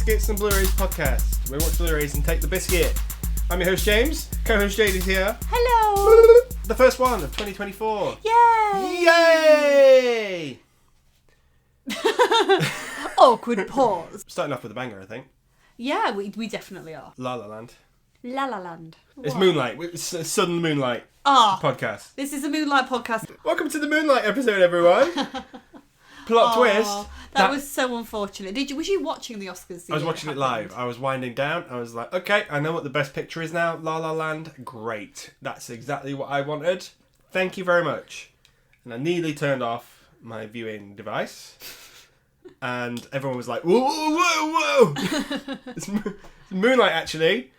Biscuits and Blurays podcast. We watch Blu-rays and take the biscuit. I'm your host James. Co-host Jade is here. Hello. The first one of 2024. Yay! Yay! Awkward pause. Starting off with a banger, I think. Yeah, we definitely are. La La Land. La La Land. It's What? Moonlight. It's a Southern Moonlight podcast. This is a Moonlight podcast. Welcome to the Moonlight episode, everyone. Plot twist. That was so unfortunate. Was you watching the Oscars? I was watching it live. I was winding down. I was like, okay, I know what the best picture is now. La La Land. Great. That's exactly what I wanted. Thank you very much. And I nearly turned off my viewing device. And everyone was like, whoa, whoa, whoa, whoa. It's Moonlight, actually.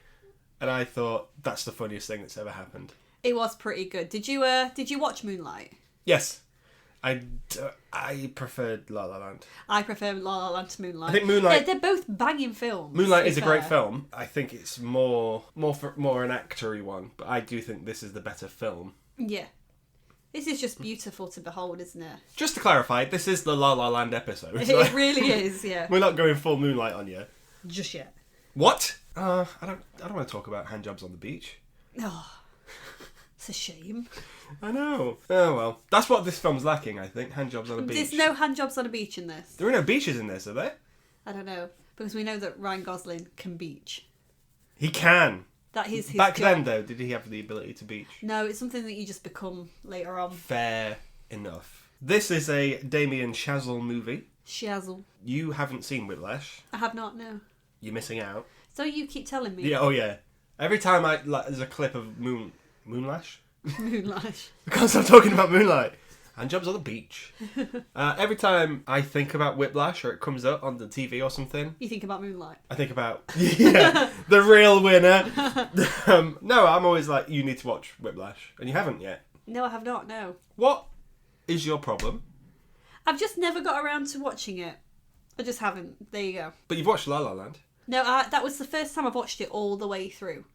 And I thought, that's the funniest thing that's ever happened. It was pretty good. Did you watch Moonlight? Yes. I preferred La La Land. I prefer La La Land to Moonlight. I think Moonlight... They're both banging films. Moonlight is a great film. I think it's more an actory one, but I do think this is the better film. Yeah. This is just beautiful to behold, isn't it? Just to clarify, this is the La La Land episode. It really is, yeah. We're not going full Moonlight on you. Just yet. What? I don't want to talk about handjobs on the beach. Oh, it's a shame. I know. Oh well, that's what this film's lacking. I think handjobs on a beach. There's no handjobs on a beach in this. There are no beaches in this, are there? I don't know, because we know that Ryan Gosling can beach. He can. That is his Back job. then, though, did he have the ability to beach? No, it's something that you just become later on. Fair enough. This is a Damien Chazelle movie. Shazzle. You haven't seen Whiplash. I have not, no. You're missing out. So you keep telling me. Yeah. Oh yeah. Every time there's a clip of Moonlash. Moonlight. I can't stop talking about Moonlight. Handjobs on the beach. Every time I think about Whiplash or it comes up on the TV or something, You think about Moonlight. I think about the real winner. No, I'm always like, you need to watch Whiplash, and you haven't yet. No, I have not, no. What is your problem? I've just never got around to watching it. I just haven't. There you go. But you've watched La La Land. No, that was the first time I've watched it all the way through.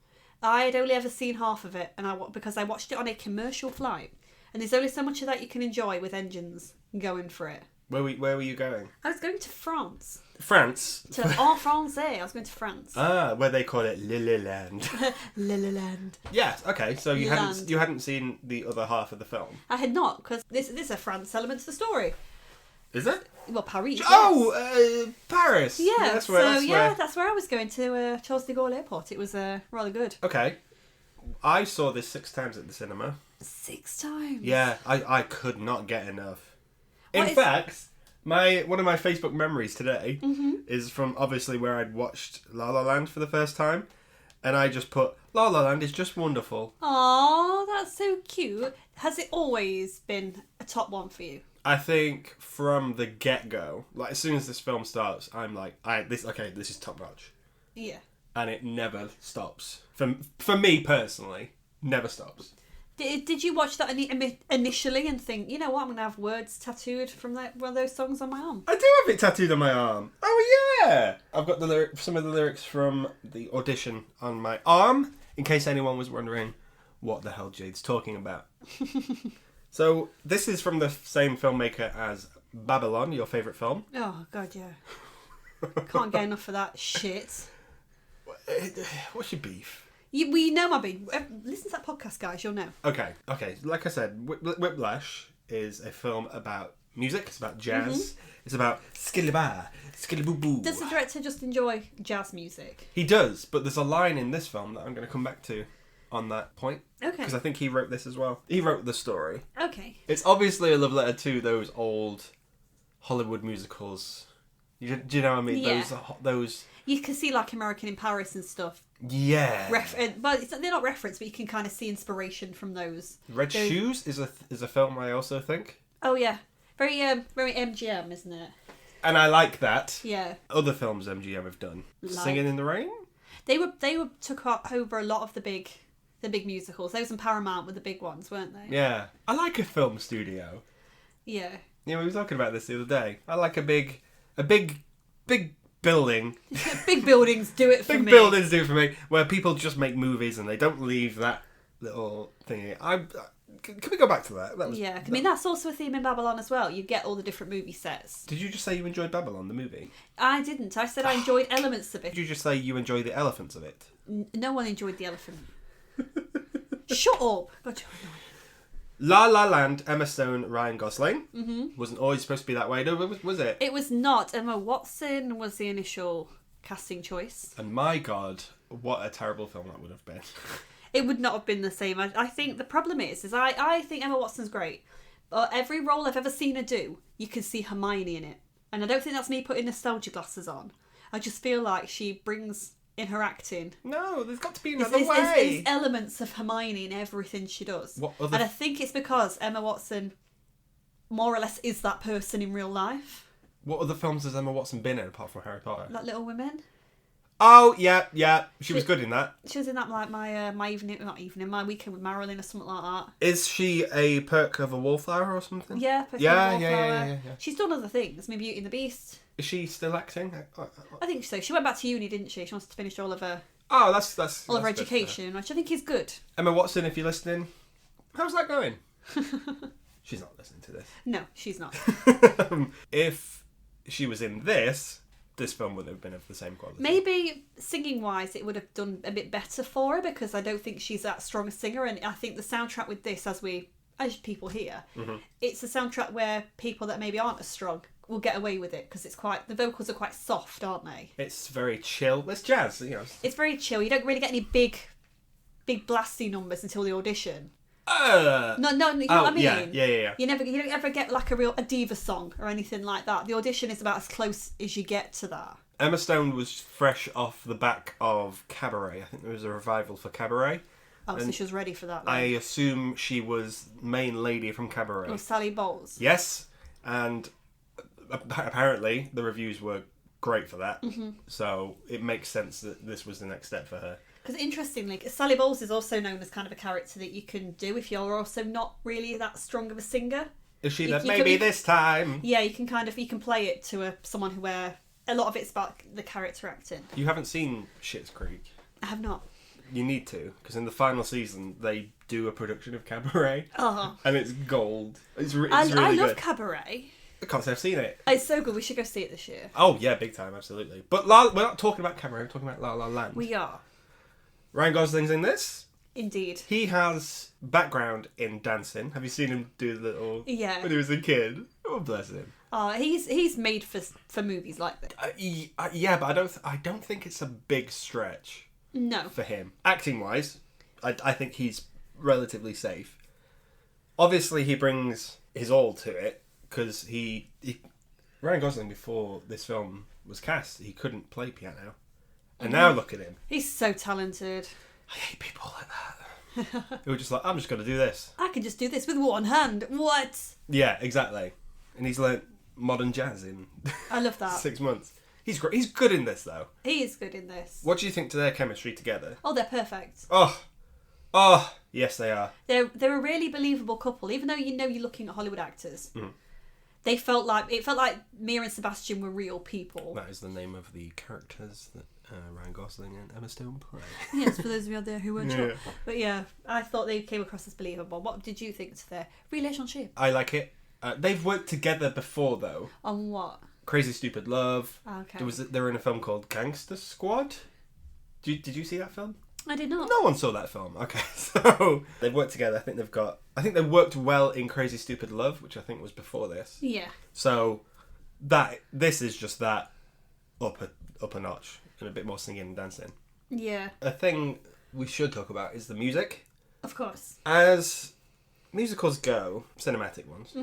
I had only ever seen half of it, because I watched it on a commercial flight. And there's only so much of that you can enjoy with engines going for it. Where were you going? I was going to France. France. To En Français. I was going to France. Where they call it La La Land. La La Land. Yes. Okay. So you Land. hadn't seen the other half of the film. I had not, because this is a France element to the story. Is it? Well, Paris. Oh, Paris. Yeah. That's where That's where I was going to Charles de Gaulle Airport. It was rather good. Okay. I saw this 6 times at the cinema. 6 times. Yeah, I could not get enough. In What is- fact, one of my Facebook memories today Mm-hmm. is from obviously where I'd watched La La Land for the first time, and I just put La La Land is just wonderful. Aww, that's so cute. Has it always been a top one for you? I think from the get-go, like as soon as this film starts, I'm like, this is top notch, Yeah. and it never stops. For me personally, never stops. Did you watch that initially and think, you know what, I'm going to have words tattooed from one of those songs on my arm? I do have it tattooed on my arm. Oh yeah! I've got some of the lyrics from the audition on my arm, in case anyone was wondering what the hell Jade's talking about. So, this is from the same filmmaker as Babylon, your favourite film. Oh, God, yeah. Can't get enough of that shit. What's your beef? We know my beef. Listen to that podcast, guys, you'll know. Okay. Like I said, Whiplash is a film about music, it's about jazz, it's about skilly-ba, skilly-boo-boo. Does the director just enjoy jazz music? He does, but there's a line in this film that I'm going to come back to on that point. Okay. Because I think he wrote this as well. He wrote the story. Okay. It's obviously a love letter to those old Hollywood musicals. Do you know what I mean? Yeah. Those. You can see like American in Paris and stuff. Yeah. But they're not referenced, but you can kind of see inspiration from those. Red Shoes is a film I also think. Oh yeah, very MGM, isn't it? And I like that. Yeah. Other films MGM have done. Like- Singing in the Rain. They took over a lot of the big musicals. Those and Paramount were the big ones, weren't they? Yeah. I like a film studio. Yeah. Yeah, we were talking about this the other day. I like a big building. Big buildings do it for me. Big buildings do it for me, where people just make movies and they don't leave that little thingy. Can we go back to that? That was, Yeah, I mean, that's also a theme in Babylon as well. You get all the different movie sets. Did you just say you enjoyed Babylon, the movie? I didn't. I said I enjoyed elements of it. Did you just say you enjoy the elephants of it? No one enjoyed the elephant. Shut up. God, you're annoying. La La Land, Emma Stone, Ryan Gosling. Mm-hmm. Wasn't always supposed to be that way, though, was it? It was not. Emma Watson was the initial casting choice. And my God, what a terrible film that would have been. It would not have been the same. I think the problem is I think Emma Watson's great. But every role I've ever seen her do, you can see Hermione in it. And I don't think that's me putting nostalgia glasses on. I just feel like she brings in her acting. No, there's got to be another way. There's elements of Hermione in everything she does. And I think it's because Emma Watson more or less is that person in real life. What other films has Emma Watson been in apart from Harry Potter? Like Little Women. Oh, yeah. She was good in that. She was in that, like, my weekend with Marilyn or something like that. Is she a perk of a wallflower or something? Yeah, Perk of a Yeah. She's done other things. Maybe Beauty and the Beast. Is she still acting? I think so. She went back to uni, didn't she? She wants to finish all of her her education, which I think is good. Emma Watson, if you're listening, how's that going? She's not listening to this. No, she's not. If she was in this film wouldn't have been of the same quality. Maybe singing-wise, it would have done a bit better for her because I don't think she's that strong a singer, and I think the soundtrack with this, as people hear, it's a soundtrack where people that maybe aren't as strong will get away with it because the vocals are quite soft, aren't they? It's very chill. It's jazz, you know. It's very chill. You don't really get any big blasty numbers until the audition. No, you know what I mean? Yeah. You don't ever get like a diva song or anything like that. The audition is about as close as you get to that. Emma Stone was fresh off the back of Cabaret. I think there was a revival for Cabaret. Oh, so she was ready for that. Then. I assume she was main lady from Cabaret. Or Sally Bowles. Yes, and apparently the reviews were great for that. Mm-hmm. So it makes sense that this was the next step for her. Because interestingly, Sally Bowles is also known as kind of a character that you can do if you're also not really that strong of a singer. Is she that maybe this time? Yeah, you can play it to someone where a lot of it's about the character acting. You haven't seen Schitt's Creek? I have not. You need to, because in the final season they do a production of Cabaret, and it's gold. It's really I good. love Cabaret. I can't say I've seen it. It's so good. We should go see it this year. Oh yeah, big time, absolutely. But we're not talking about Cabaret. We're talking about La La Land. We are. Ryan Gosling's in this. Indeed. He has background in dancing. Have you seen him do the little... Yeah. When he was a kid? Oh, bless him. Oh, he's made for movies like this. Yeah, but I don't think it's a big stretch. No. For him. Acting wise, I think he's relatively safe. Obviously, he brings his all to it because Ryan Gosling, before this film was cast, he couldn't play piano. And now look at him. He's so talented. I hate people like that. Who are just like, I'm just going to do this. I can just do this with one hand. What? Yeah, exactly. And he's learnt modern jazz in I love that. 6 months. He's great. He's good in this, though. He is good in this. What do you think to their chemistry together? Oh, they're perfect. Oh, yes, they are. They're a really believable couple, even though you're looking at Hollywood actors. Mm. It felt like Mia and Sebastian were real people. That is the name of the characters that Ryan Gosling and Emma Stone play. Yes, for those of you out there who weren't sure. But yeah, I thought they came across as believable. What did you think to their relationship? I like it. They've worked together before, though. On what? Crazy Stupid Love. Okay. They were in a film called Gangster Squad. Did you see that film? I did not. No one saw that film. Okay, so they've worked together. I think they worked well in Crazy Stupid Love, which I think was before this. Yeah. So this is just that up a notch and a bit more singing and dancing. Yeah. A thing we should talk about is the music. Of course. As musicals go, cinematic ones,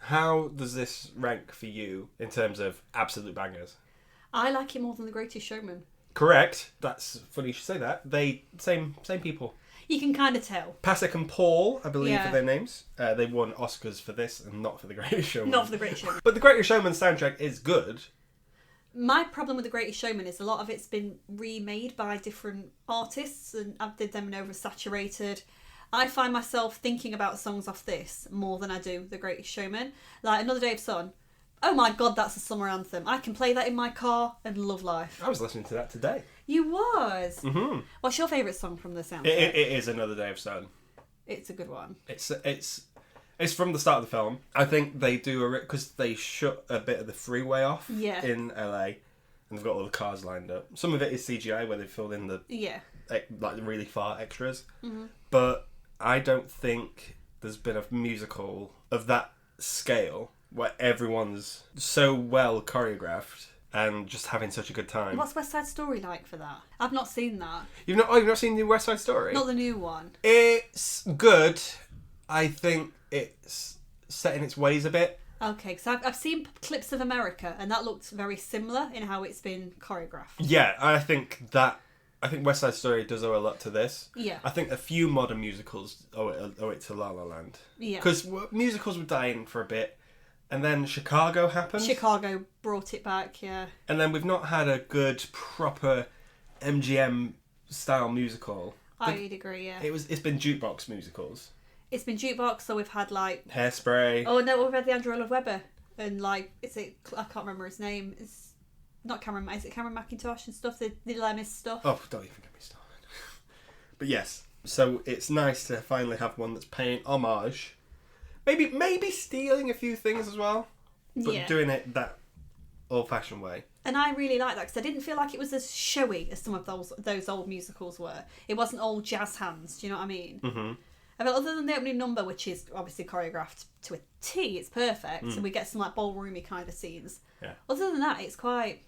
how does this rank for you in terms of absolute bangers? I like it more than The Greatest Showman. Correct. That's funny you should say that. Same people. You can kind of tell. Pasek and Paul, I believe, are their names. They won Oscars for this and not for The Greatest Showman. Not for The Greatest Showman. But The Greatest Showman soundtrack is good. My problem with The Greatest Showman is a lot of it's been remade by different artists and I've did them in oversaturated. I find myself thinking about songs off this more than I do The Greatest Showman. Like Another Day of Sun. Oh my god, that's a summer anthem. I can play that in my car and love life. I was listening to that today. You was? Mm-hmm. What's your favourite song from the soundtrack? It is Another Day of Sun. It's a good one. It's from the start of the film. I think they do because they shut a bit of the freeway off in LA, and they've got all the cars lined up. Some of it is CGI where they filled in the like the really far extras, but I don't think there's been a musical of that scale where everyone's so well choreographed and just having such a good time. What's West Side Story like for that? I've not seen that. You've not seen the West Side Story? Not the new one. It's good. I think it's set in its ways a bit. Okay, because I've seen clips of America, and that looked very similar in how it's been choreographed. Yeah, I think West Side Story does owe a lot to this. Yeah. I think a few modern musicals owe it to La La Land. Yeah. Because musicals were dying for a bit, and then Chicago happened. Chicago brought it back, yeah. And then we've not had a good, proper MGM style musical. I'd agree, yeah. It's been jukebox musicals. It's been jukebox, so we've had like Hairspray. Oh no, we've had the Andrew Lloyd Webber, and like I can't remember his name. It's not Cameron. Is it Cameron McIntosh and stuff? The Lemis stuff. Oh, don't even get me started. But yes, so it's nice to finally have one that's paying homage. Maybe stealing a few things as well, but doing it that old-fashioned way. And I really like that because I didn't feel like it was as showy as some of those old musicals were. It wasn't all jazz hands. Do you know what I mean? Mm-hmm. I mean, other than the opening number, which is obviously choreographed to a T, it's perfect, and we get some like ballroomy kind of scenes. Yeah. Other than that, it's quite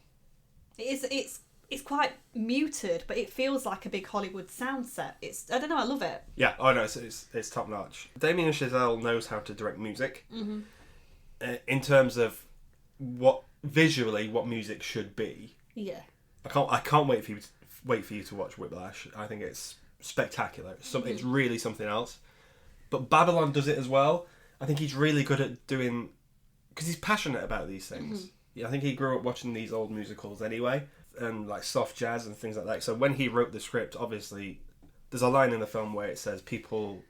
muted, but it feels like a big Hollywood sound set. I don't know, I love it. Yeah, oh no, it's top notch. Damien Chazelle knows how to direct music. Mm-hmm. In terms of what music should be. Yeah. I can't wait for you to watch Whiplash. I think it's spectacular. It's really something else. But Babylon does it as well. I think he's really good at doing, because he's passionate about these things. Yeah, I think he grew up watching these old musicals anyway, and like soft jazz and things like that. So when he wrote the script, obviously there's a line in the film where it says people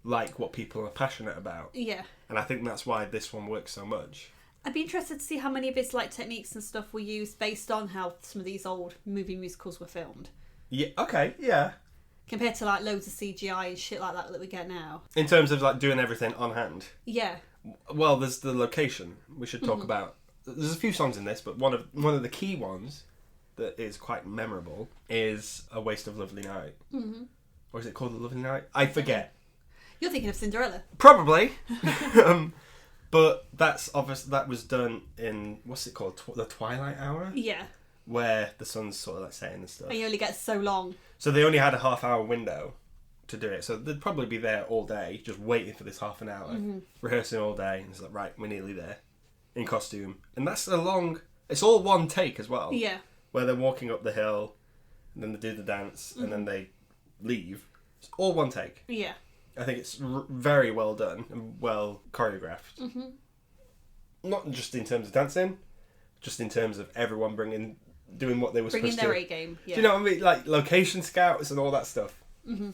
like what people are passionate about. Yeah. And I think that's why this one works so much. I'd be interested to see how many of his like techniques and stuff were used based on how some of these old movie musicals were filmed. Yeah. Okay. Yeah. Compared to like loads of CGI and shit like that we get now. In terms of like doing everything on hand. Yeah. Well, there's the location we should talk about. There's a few songs in this, but one of the key ones that is quite memorable is "A Waste of Lovely Night." Mm-hmm. Or is it called "A Lovely Night"? I forget. You're thinking of Cinderella. Probably. But that's obvious. That was done in what's it called? The twilight hour. Yeah. Where the sun's sort of like setting and stuff. And you only get so long. So they only had a half-hour window to do it. So they'd probably be there all day, just waiting for this half an hour, rehearsing all day. And it's like, right, we're nearly there, in costume. And that's it's all one take as well. Yeah. Where they're walking up the hill, and then they do the dance, and then they leave. It's all one take. Yeah. I think it's very well done and well choreographed. Mm-hmm. Not just in terms of dancing, just in terms of everyone doing what they were supposed to. Bringing their A game, yeah. Do you know what I mean? Like location scouts and all that stuff. Mm-hmm.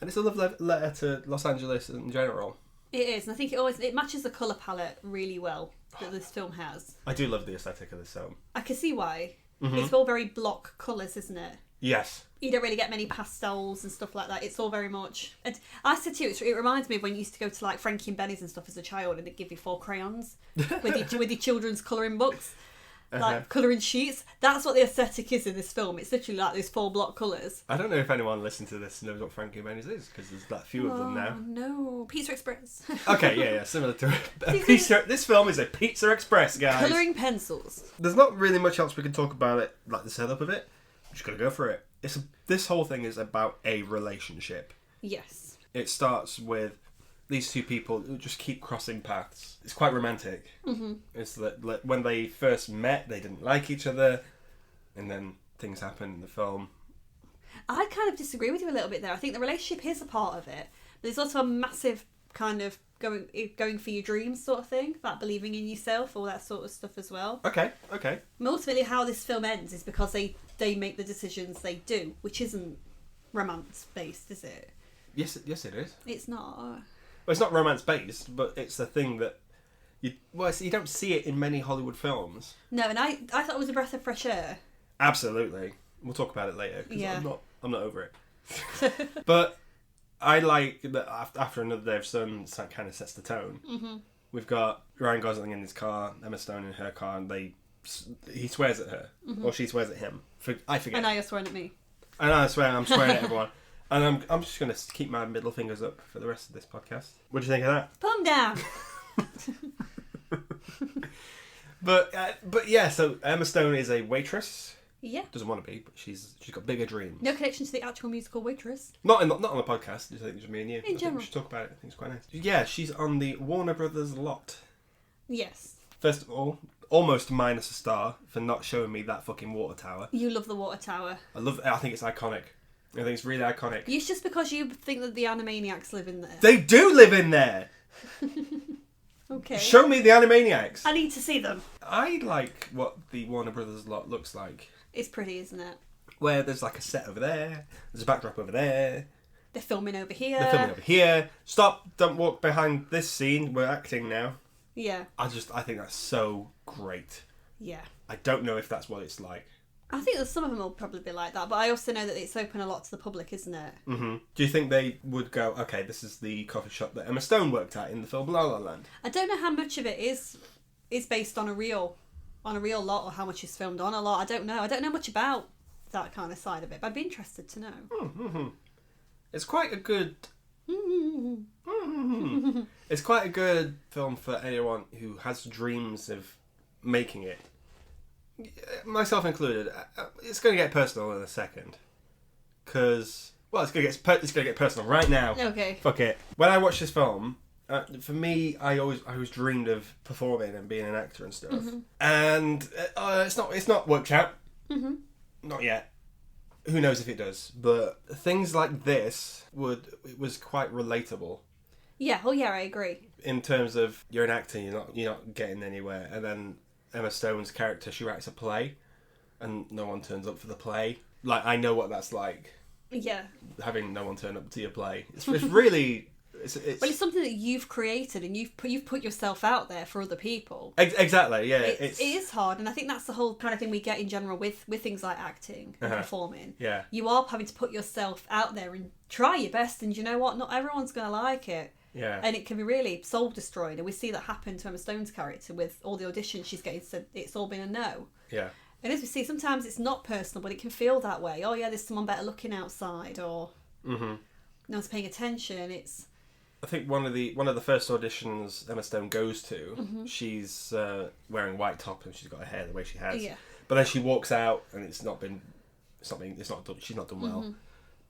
And it's a love letter to Los Angeles in general. It is, and I think it matches the colour palette really well that this film has. I do love the aesthetic of this film. I can see why. Mm-hmm. It's all very block colours, isn't it? Yes. You don't really get many pastels and stuff like that. It's all very much... And I said to you, it reminds me of when you used to go to like Frankie and Benny's and stuff as a child, and they'd give you 4 crayons with your children's colouring books. Like colouring sheets. That's what the aesthetic is in this film. It's literally like these 4 block colours. I don't know if anyone listening to this knows what Frankie and Benny's is, because there's that few of them now. No, Pizza Express. Okay, yeah, similar to Pizza. This film is a Pizza Express, guys. Colouring pencils. There's not really much else we can talk about it, like the setup of it. I'm just gonna go for it. This whole thing is about a relationship. Yes. It starts with these two people who just keep crossing paths. It's quite romantic. Mm-hmm. It's that when they first met, they didn't like each other, and then things happen in the film. I kind of disagree with you a little bit there. I think the relationship is a part of it, but there's also a massive kind of going for your dreams sort of thing, like believing in yourself, all that sort of stuff as well. Okay. And ultimately, how this film ends is because they make the decisions they do, which isn't romance based, is it? Yes, it is. It's not. Well, it's not romance based, but it's a thing that you don't see it in many Hollywood films. No, and I thought it was a breath of fresh air. Absolutely. We'll talk about it later, because yeah. I'm not over it. But I like that after Another Day of Sun kind of sets the tone. Mm-hmm. We've got Ryan Gosling in his car, Emma Stone in her car, and he swears at her, or she swears at him. I forget. And now you're swearing at me. I know, I'm swearing at everyone. And I'm just going to keep my middle fingers up for the rest of this podcast. What do you think of that? Put 'em down. But yeah, so Emma Stone is a waitress. Yeah. Doesn't want to be, but she's got bigger dreams. No connection to the actual musical Waitress. Not on the podcast. Just me and you. In general. We should talk about it. I think it's quite nice. Yeah, she's on the Warner Brothers lot. Yes. First of all, almost minus a star for not showing me that fucking water tower. You love the water tower. I think it's iconic. I think it's really iconic. It's just because you think that the Animaniacs live in there. They do live in there. Okay. Show me the Animaniacs. I need to see them. I like what the Warner Brothers lot looks like. It's pretty, isn't it? Where there's like a set over there, there's a backdrop over there. They're filming over here. They're filming over here. Stop! Don't walk behind this scene. We're acting now. Yeah. I think that's so great. Yeah. I don't know if that's what it's like. I think that some of them will probably be like that, but I also know that it's open a lot to the public, isn't it? Mm-hmm. Do you think they would go, okay, this is the coffee shop that Emma Stone worked at in the film La La Land? I don't know how much of it is based on a real lot, or how much is filmed on a lot. I don't know. I don't know much about that kind of side of it, but I'd be interested to know. Mm-hmm. It's quite a good... Mm-hmm. It's quite a good film for anyone who has dreams of making it. Myself included. It's going to get personal in a second. Because... Well, it's going to get personal right now. Okay. Fuck it. When I watched this film... for me, I always dreamed of performing and being an actor and stuff, and it's not worked out, not yet. Who knows if it does? But things like this was quite relatable. Yeah. Oh yeah, I agree. In terms of you're an actor, you're not getting anywhere, and then Emma Stone's character, she writes a play, and no one turns up for the play. Like, I know what that's like. Yeah. Having no one turn up to your play, it's really. Well, it's something that you've created, and you've put yourself out there for other people. Exactly, yeah. It is hard, and I think that's the whole kind of thing we get in general with things like acting and performing. Yeah. You are having to put yourself out there and try your best, and you know what? Not everyone's going to like it. Yeah. And it can be really soul-destroying, and we see that happen to Emma Stone's character with all the auditions she's getting, so it's all been a no. Yeah. And as we see, sometimes it's not personal, but it can feel that way. Oh yeah, there's someone better looking outside, or no one's paying attention. I think one of the first auditions Emma Stone goes to, she's wearing a white top and she's got her hair the way she has. Yeah. But then she walks out and she's not done well.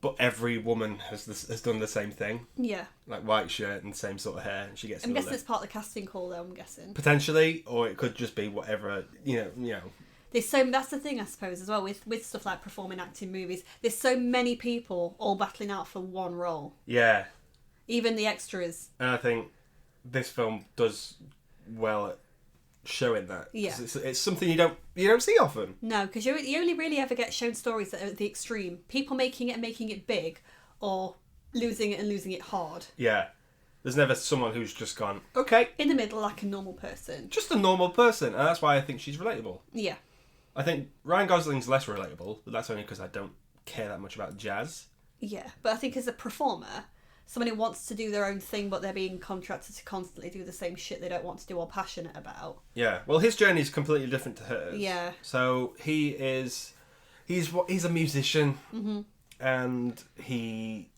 But every woman has done the same thing. Yeah. Like white shirt and same sort of hair, and she gets. I'm guessing it's part of the casting call, though. I'm guessing. Potentially, or it could just be whatever you know. That's the thing, I suppose, as well with stuff like performing acting movies. There's so many people all battling out for one role. Yeah. Even the extras. And I think this film does well at showing that. Yeah. It's something you don't see often. No, because you only really ever get shown stories that are at the extreme. People making it and making it big, or losing it and losing it hard. Yeah. There's never someone who's just gone, okay. In the middle, like a normal person. Just a normal person. And that's why I think she's relatable. Yeah. I think Ryan Gosling's less relatable, but that's only because I don't care that much about jazz. Yeah, but I think as a performer, someone who wants to do their own thing, but they're being contracted to constantly do the same shit they don't want to do or passionate about. Yeah, well, his journey is completely different to hers. Yeah. So he's a musician, and he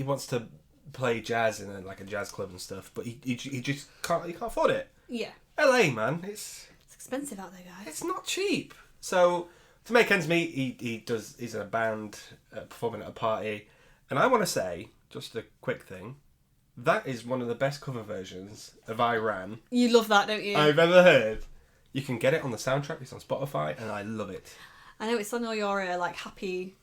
wants to play jazz in a jazz club and stuff, but he just can't afford it. Yeah. LA, man, it's expensive out there, guys. It's not cheap. So to make ends meet, he's in a band performing at a party, and I want to say, just a quick thing, that is one of the best cover versions of I Ran You love that, don't you? I've ever heard. You can get it on the soundtrack. It's on Spotify, and I love it. I know it's on all your Happy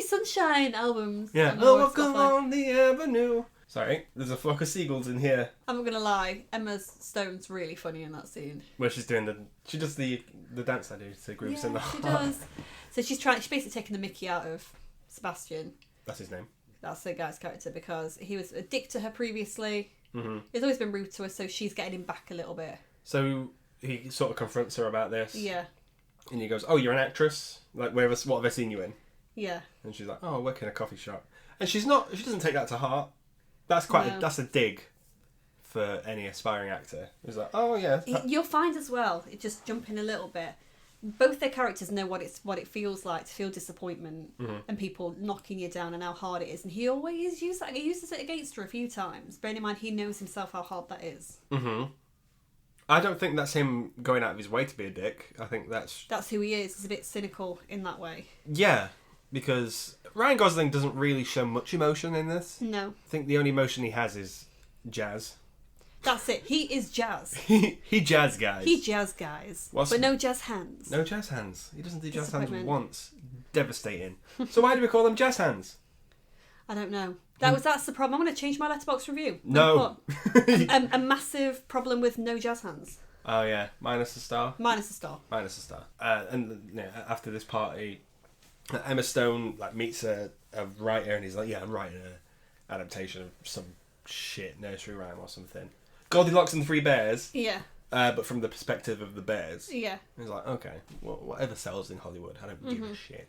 Sunshine albums. Yeah. Oh, walk along the avenue. Sorry, there's a flock of seagulls in here. I'm not gonna lie, Emma Stone's really funny in that scene. Where she does the dance I do to groups in the she does. So she's basically taking the mickey out of Sebastian. That's his name. That's the guy's character, because he was a dick to her previously. Mm-hmm. He's always been rude to her, so she's getting him back a little bit. So he sort of confronts her about this. Yeah. And he goes, "Oh, you're an actress? Like, what have I seen you in?" Yeah. And she's like, oh, I work in a coffee shop. And she doesn't take that to heart. That's that's a dig for any aspiring actor. It's like, oh yeah. You'll find as well, just jumping a little bit, both their characters know what it feels like to feel disappointment and people knocking you down and how hard it is. And he always uses it against her a few times. Bearing in mind, he knows himself how hard that is. Mm-hmm. I don't think that's him going out of his way to be a dick. I think that's who he is. He's a bit cynical in that way. Yeah, because Ryan Gosling doesn't really show much emotion in this. No. I think the only emotion he has is jazz. That's it. He is jazz. he jazz guys. He jazz guys. But no jazz hands. No jazz hands. He doesn't do jazz hands once. Devastating. So why do we call them jazz hands? I don't know. That's the problem. I'm going to change my Letterboxd review. No. A massive problem with no jazz hands. Oh yeah, minus a star. Minus a star. Minus a star. And after this party, Emma Stone meets a writer, and he's like, "Yeah, I'm writing an adaptation of some shit nursery rhyme or something. Goldilocks and the Three Bears." Yeah. But from the perspective of the bears. Yeah. And he's like, okay, well, whatever sells in Hollywood, I don't give a shit.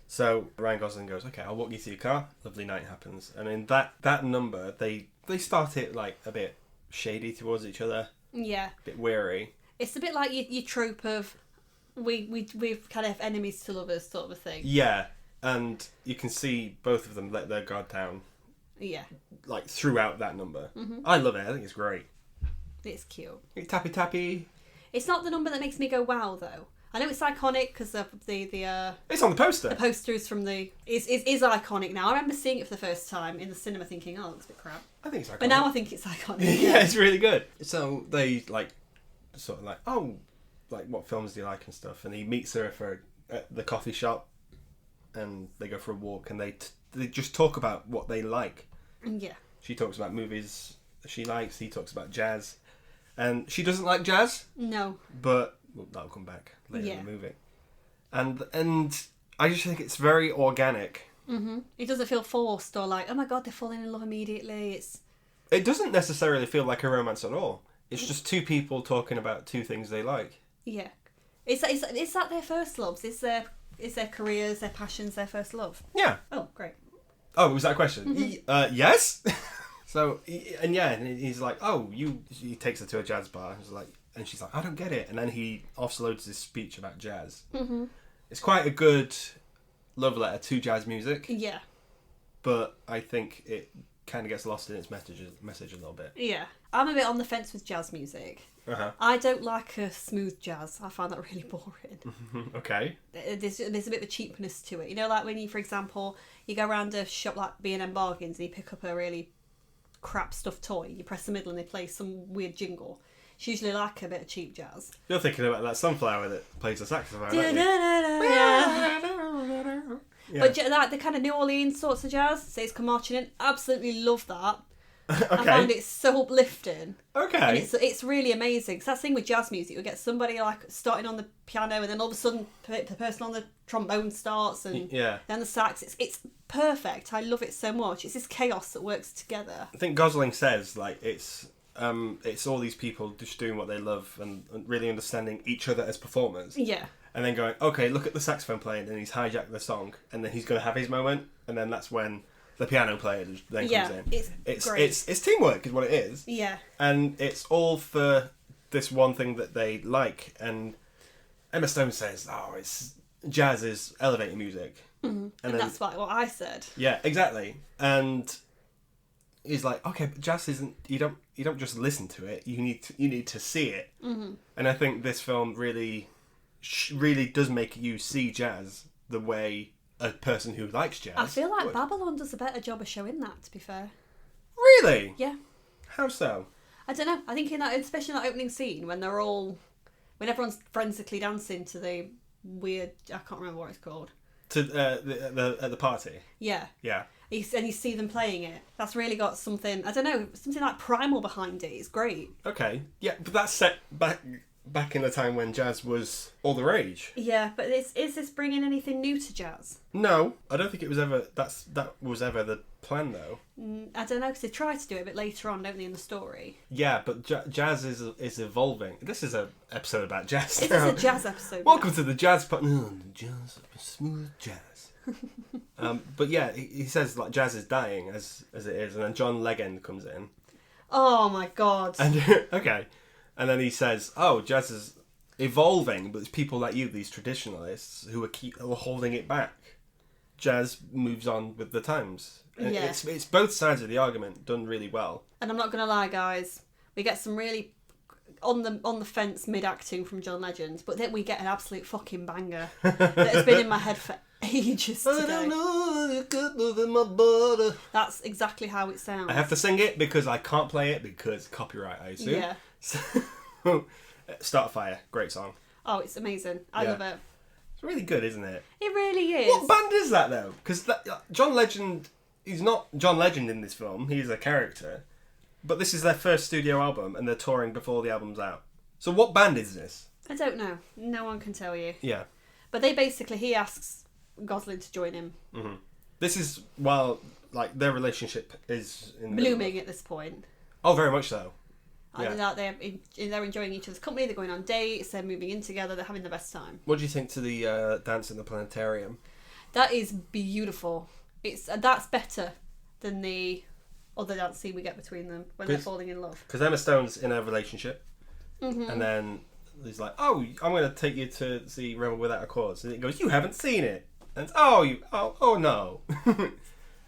So Ryan Gosling goes, okay, I'll walk you to your car. Lovely night happens, and in that number, they start it a bit shady towards each other. Yeah. A bit weary. It's a bit like your trope of we've kind of enemies to lovers sort of a thing. Yeah, and you can see both of them let their guard down. Yeah. Throughout that number. I love it. I think it's great. It's cute. Tappy tappy. It's not the number that makes me go wow though. I know it's iconic because of the It's on the poster. The posters from is iconic now. I remember seeing it for the first time in the cinema, thinking, "Oh, it looks a bit crap." I think it's iconic. But now I think it's iconic. Yeah, it's really good. So they what films do you like and stuff, and he meets her at the coffee shop, and they go for a walk, and they just talk about what they like. Yeah. She talks about movies she likes. He talks about jazz, and she doesn't like jazz. No. But that'll come back later in the movie. And I just think it's very organic. Mm-hmm. It doesn't feel forced or like, oh my god, they're falling in love immediately. It doesn't necessarily feel like a romance at all. It's just two people talking about two things they like. Yeah. Is that their first loves? Is their careers, their passions, their first love? Yeah. Oh, great. Oh, was that a question? Mm-hmm. Yes. So, and he's like, oh, he takes her to a jazz bar. And she's like, I don't get it. And then he offloads this speech about jazz. Mm-hmm. It's quite a good love letter to jazz music. Yeah. But I think it kind of gets lost in its message a little bit. Yeah. I'm a bit on the fence with jazz music. Uh-huh. I don't like a smooth jazz. I find that really boring. Okay. There's a bit of a cheapness to it. You know, like when you, for example, you go around a shop like B&M Bargains and you pick up a really crap stuffed toy. You press the middle and they play some weird jingle. It's usually like a bit of cheap jazz. You're thinking about that sunflower that plays the saxophone, aren't you? Yeah. But like the kind of New Orleans sorts of jazz, Says Come Marching In, absolutely love that. Okay. I find it so uplifting. Okay. And it's really amazing. Because that's the thing with jazz music, you get somebody starting on the piano and then all of a sudden the person on the trombone starts and then the sax. It's perfect. I love it so much. It's this chaos that works together. I think Gosling says it's all these people just doing what they love and really understanding each other as performers. Yeah. And then going, okay, look at the saxophone playing, and he's hijacked the song, and then he's going to have his moment, and then that's when the piano player then comes in. It's great. It's teamwork is what it is. Yeah. And it's all for this one thing that they like. And Emma Stone says, jazz is elevator music. Mm-hmm. And that's what I said. Yeah, exactly. And he's like, okay, but jazz isn't. You don't just listen to it. You need to see it. Mm-hmm. And I think this film really does make you see jazz the way a person who likes jazz. I feel like Babylon does a better job of showing that, to be fair. Really? Yeah. How so? I don't know. I think especially in that opening scene when everyone's forensically dancing to the weird, I can't remember what it's called. At the party. Yeah. Yeah. And you see them playing it. That's really got something, I don't know, something like primal behind it. It's great. Okay. Yeah, but that's set back in the time when jazz was all the rage. Yeah, but is this bringing anything new to jazz? No, I don't think it was ever. That was ever the plan, though. I don't know, because they try to do it a bit later on, don't they, in the story? Yeah, but jazz is evolving. This is an episode about jazz. This is a jazz episode. Welcome to the jazz part. Jazz, smooth jazz. But yeah, he says like Jazz is dying as it is, and then John Legend comes in. Oh my god. And okay, and then he says, "Oh, Jazz is evolving, but it's people like you, these traditionalists, who are holding it back. Jazz moves on with the times." And Yeah. it's both sides of the argument done really well. And I'm not gonna lie, guys, we get some really on the fence mid acting from John Legend, but then we get an absolute fucking banger that has been in my head for ages today. I don't know, you could move in my butter. That's exactly how it sounds. I have to sing it because I can't play it because copyright, I assume. Yeah. So, Start a Fire, great song. Oh, it's amazing. I love it. It's really good, isn't it? It really is. What band is that though? Because John Legend, he's not John Legend in this film. He's a character, but this is their first studio album, and they're touring before the album's out. So what band is this? I don't know. No one can tell you. Yeah. But he asks Gosling to join him. Mm-hmm. This is while like their relationship is in Blooming at this point. Oh, very much so. Yeah. And they're enjoying each other's company. They're going on dates. They're moving in together. They're having the best time. What do you think to the dance in the planetarium? That is beautiful. That's better than the other dance scene we get between them when they're falling in love. Because Emma Stone's in a relationship, Mm-hmm. and then he's like, "Oh, I'm going to take you to see Rebel Without a Cause," and it goes, "You haven't seen it," and it's, oh no, and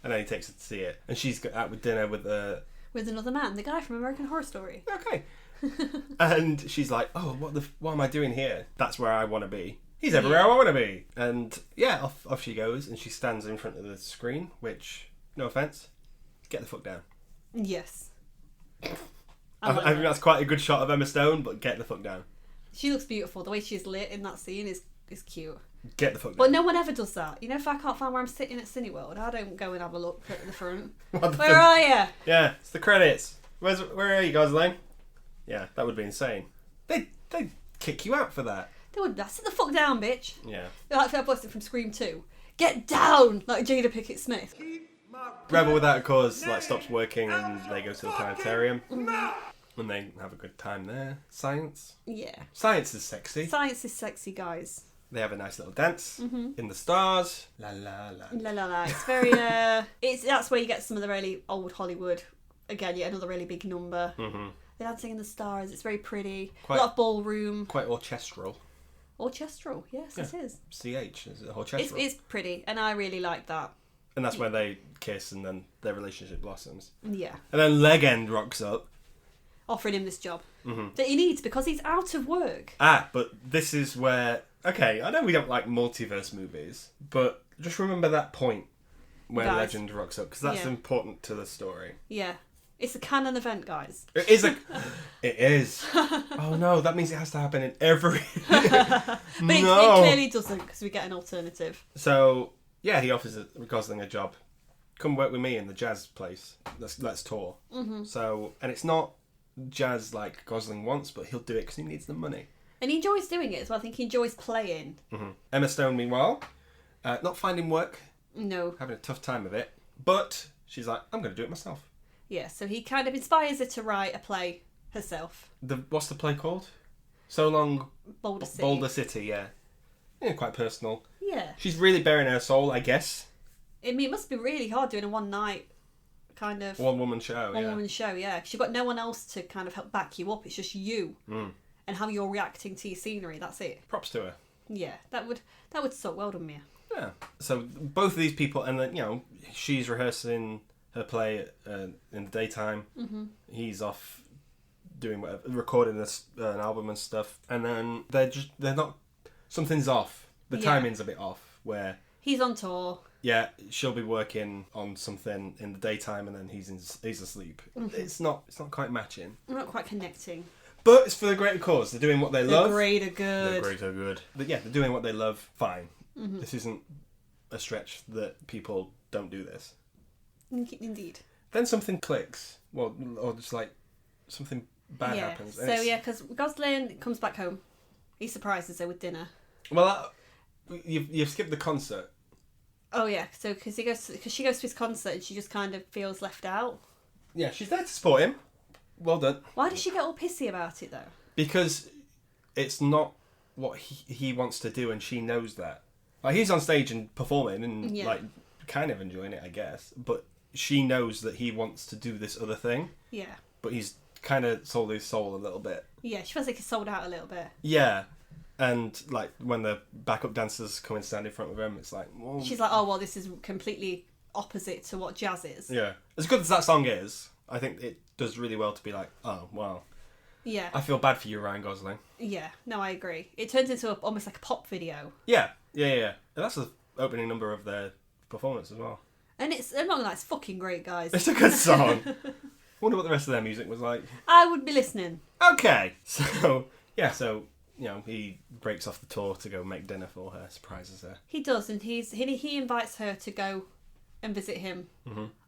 then he takes her to see it, and she's out with dinner with another man, the guy from American Horror Story. Okay, and she's like, "Oh, what am I doing here? That's where I want to be. He's everywhere I want to be." And yeah, off she goes, and she stands in front of the screen, which, no offense, get the fuck down. Yes. I think that's quite a good shot of Emma Stone, but get the fuck down. She looks beautiful. The way she's lit in that scene is cute. Get the fuck down. But no one ever does that. You know, if I can't find where I'm sitting at Cineworld, I don't go and have a look at the front. Where are you? Yeah, it's the credits. Where are you, Gosling? Yeah, that would be insane. They'd kick you out for that. They would. Sit the fuck down, bitch. Yeah. They're like Phil Buston from Scream 2. Get down, like Jada Pinkett Smith. Rebel Without a Cause stops working, and they go to the planetarium. And they have a good time there. Science. Yeah. Science is sexy. Science is sexy, guys. They have a nice little dance in the stars. La la la. La la la. It's very. That's where you get some of the really old Hollywood. Again, yet another really big number. Mm-hmm. They're dancing in the stars. It's very pretty. Quite, a lot of ballroom. Quite orchestral. Orchestral, yes, it is. CH is orchestral. It's pretty, and I really like that. And that's where they kiss, and then their relationship blossoms. Yeah. And then Legend rocks up. Offering him this job that he needs because he's out of work. But this is where... Okay, I know we don't like multiverse movies, but just remember that point where Legend rocks up, because that's important to the story. Yeah. It's a canon event, guys. It is. It is. Oh no, that means it has to happen in every... But it clearly doesn't, because we get an alternative. So, yeah, he offers Gosling a job. Come work with me in the jazz place. Let's tour. Mm-hmm. So, and it's not jazz like Gosling wants, but he'll do it because he needs the money. And he enjoys doing it as well. I think he enjoys playing. Mm-hmm. Emma Stone, meanwhile, not finding work. No. Having a tough time of it. But she's like, I'm going to do it myself. Yeah, so he kind of inspires her to write a play herself. What's the play called? So Long... Boulder City. Boulder City, yeah. Yeah, quite personal. Yeah. She's really bearing her soul, I guess. I mean, it must be really hard doing a one-night kind of... One-woman show, One-woman show, yeah. Because you've got no one else to kind of help back you up. It's just you. And how you're reacting to your scenery, that's it. Props to her. Yeah, that would suck. Well done, Mia. Yeah. So both of these people, and then, she's rehearsing her play in the daytime. Mm-hmm. He's off doing whatever, recording an album and stuff. And then they're not... Something's off. The timing's a bit off, where... He's on tour. Yeah, she'll be working on something in the daytime, and then he's asleep. Mm-hmm. It's not quite matching. We're not quite connecting. But it's for the greater cause. They're doing what they love. The greater good. The greater good. But yeah, they're doing what they love. Fine. Mm-hmm. This isn't a stretch that people don't do this. Indeed. Then something clicks. Well, or just like something bad happens. So yeah, because Gosling comes back home. He surprises her with dinner. Well, you've skipped the concert. Oh yeah, so because she goes to his concert and she just kind of feels left out. Yeah, she's there to support him. Well done. Why does she get all pissy about it though? Because it's not what he wants to do, and she knows that. Like, he's on stage and performing and Yeah. like kind of enjoying it, I guess. But she knows that he wants to do this other thing. Yeah. But he's kind of sold his soul a little bit. Yeah, she feels like he's sold out a little bit. Yeah. And like when the backup dancers come and stand in front of him, it's like, well, She's like, oh, well, this is completely opposite to what jazz is. yeah. As good as that song is, I think it does really well to be like, oh, wow. Yeah. I feel bad for you, Ryan Gosling. Yeah. No, I agree. It turns into almost like a pop video. Yeah. And that's the opening number of their performance as well. And I'm not gonna lie, it's fucking great, guys. It's a good song. Wonder what the rest of their music was like. I would be listening. Okay. So he breaks off the tour to go make dinner for her, surprises her. He does, and he invites her to go and visit him